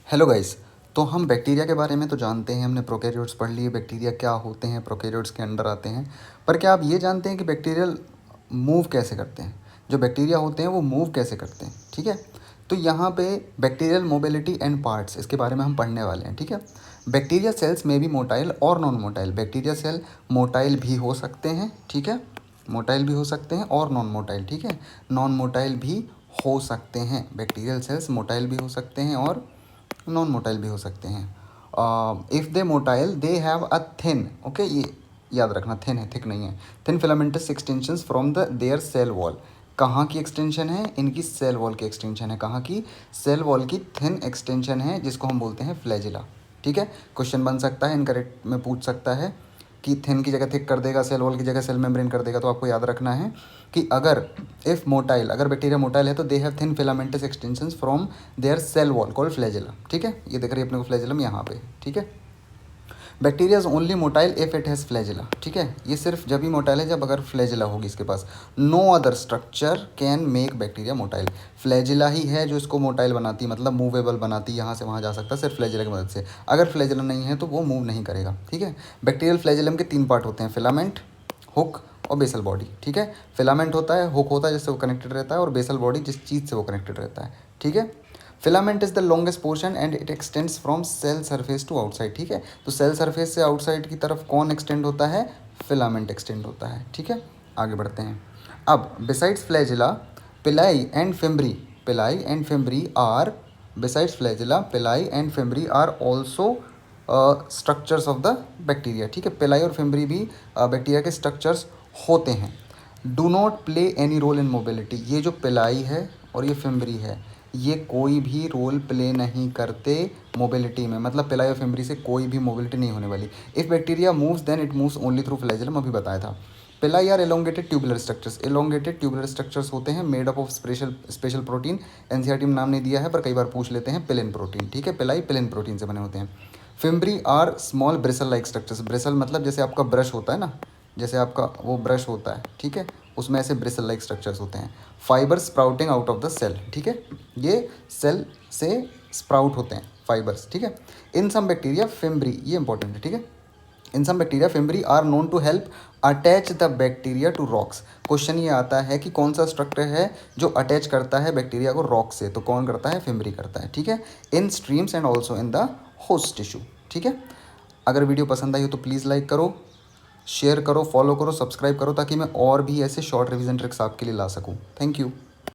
Hello guys. तो हम bacteria के बारे में तो जानते हैं, हमने प्रोकैरियोट्स पढ़ लिए, बैक्टीरिया क्या होते हैं, प्रोकैरियोट्स के अंडर आते हैं। पर क्या आप ये जानते हैं कि बैक्टीरियल मूव कैसे करते हैं? जो बैक्टीरिया होते हैं वो मूव कैसे करते हैं, ठीक है। तो यहाँ पे बैक्टीरियल मोबिलिटी एंड पार्ट्स, इसके बारे में हम पढ़ने वाले हैं, ठीक है। बैक्टीरिया सेल्स में भी मोटाइल और non motile. Bacteria cell motile भी हो सकते हैं, ठीक है, मोटाइल भी हो सकते हैं, और नॉन मोटाइल, ठीक है, नॉन मोटाइल भी हो सकते हैं। बैक्टीरियल सेल्स मोटाइल भी हो सकते हैं और नॉन मोटाइल भी हो सकते हैं। If they motile they have a thin, okay, ये याद रखना, थिन है, थिक नहीं है। Thin filamentous extensions from the their cell wall. कहाँ की एक्सटेंशन है? इनकी सेल वॉल की एक्सटेंशन है। कहाँ की? सेल वॉल की थिन एक्सटेंशन है, जिसको हम बोलते हैं फ्लैजिला, ठीक है। क्वेश्चन बन सकता है, इनकरेक्ट में पूछ सकता है कि थिन की जगह थिक कर देगा, सेल वॉल की जगह सेल मेम्ब्रेन कर देगा। तो आपको याद रखना है कि अगर इफ़ मोटाइल, अगर बैक्टीरिया मोटाइल है तो they have thin filamentous extensions from their cell wall called flagella, ठीक है। ये देख रही है अपने को फ्लैजिलम यहाँ पे, ठीक है। Bacteria is only motile if it has flagella, ठीक है। ये सिर्फ जब ही मोटाइल है जब अगर फ्लैजिला होगी इसके पास। No other structure can make bacteria motile. Flagella ही है जो इसको मोटाइल बनाती, मतलब मूवेबल बनाती, यहाँ से वहाँ जा सकता है सिर्फ फ्लैजिला की मदद से। अगर फ्लैजिला नहीं है तो वो मूव नहीं करेगा, ठीक है। बैक्टीरियल फ्लैजिलम के 3 पार्ट होते हैं, फिलामेंट, हुक और बेसल बॉडी, ठीक है। फिलामेंट होता है, हुक होता है जिससे वो कनेक्टेड रहता है, और बेसल बॉडी जिस चीज़ से वो कनेक्टेड रहता है, ठीक है। Filament is the longest portion and it extends from cell surface to outside, ठीक है। तो सेल सरफेस से आउटसाइड की तरफ कौन एक्सटेंड होता है? फिलामेंट एक्सटेंड होता है, ठीक है। आगे बढ़ते हैं। अब besides flagella, pili and fimbriae, pili and fimbriae are, besides flagella pili and fimbriae are also structures of the bacteria, ठीक है। पिलाई और फिम्ब्री भी बैक्टीरिया के स्ट्रक्चर्स होते हैं। Do not play any role in mobility. ये जो पिलाई है और ये फिम्ब्री है, ये कोई भी रोल प्ले नहीं करते मोबिलिटी में, मतलब पिलाई और फिम्ब्री से कोई भी मोबिलिटी नहीं होने वाली। If bacteria moves then it moves only through flagellum, अभी बताया था। Pili are elongated tubular structures, elongated tubular structures होते हैं made up of special protein. NCERT में नाम नहीं दिया है पर कई बार पूछ लेते हैं, पिलिन प्रोटीन, ठीक है। पिलाई पिलिन प्रोटीन से बने होते हैं। Fimbriae are small bristle like structures. Bristle मतलब जैसे आपका ब्रश होता है ना, जैसे आपका वो ब्रश होता है, ठीक है, उसमें ऐसे ब्रिसल लाइक स्ट्रक्चर्स होते हैं। Fibre sprouting out of the cell, ठीक है, ये सेल से स्प्राउट होते हैं फाइबर्स, ठीक है। इन सम बैक्टीरिया फिम्ब्री, ये इंपॉर्टेंट है, ठीक है। In some bacteria fimbriae are known to help attach the bacteria to rocks. Question ये आता है कि कौन सा स्ट्रक्चर है जो अटैच करता है बैक्टीरिया को रॉक से? तो कौन करता है? फिम्ब्री करता है, ठीक है। इन streams and also in the host tissue, ठीक है। अगर वीडियो पसंद आई हो तो प्लीज़ लाइक करो, शेयर करो, फॉलो करो, सब्सक्राइब करो, ताकि मैं और भी ऐसे शॉर्ट रिवीजन ट्रिक्स आपके लिए ला सकूँ। Thank you.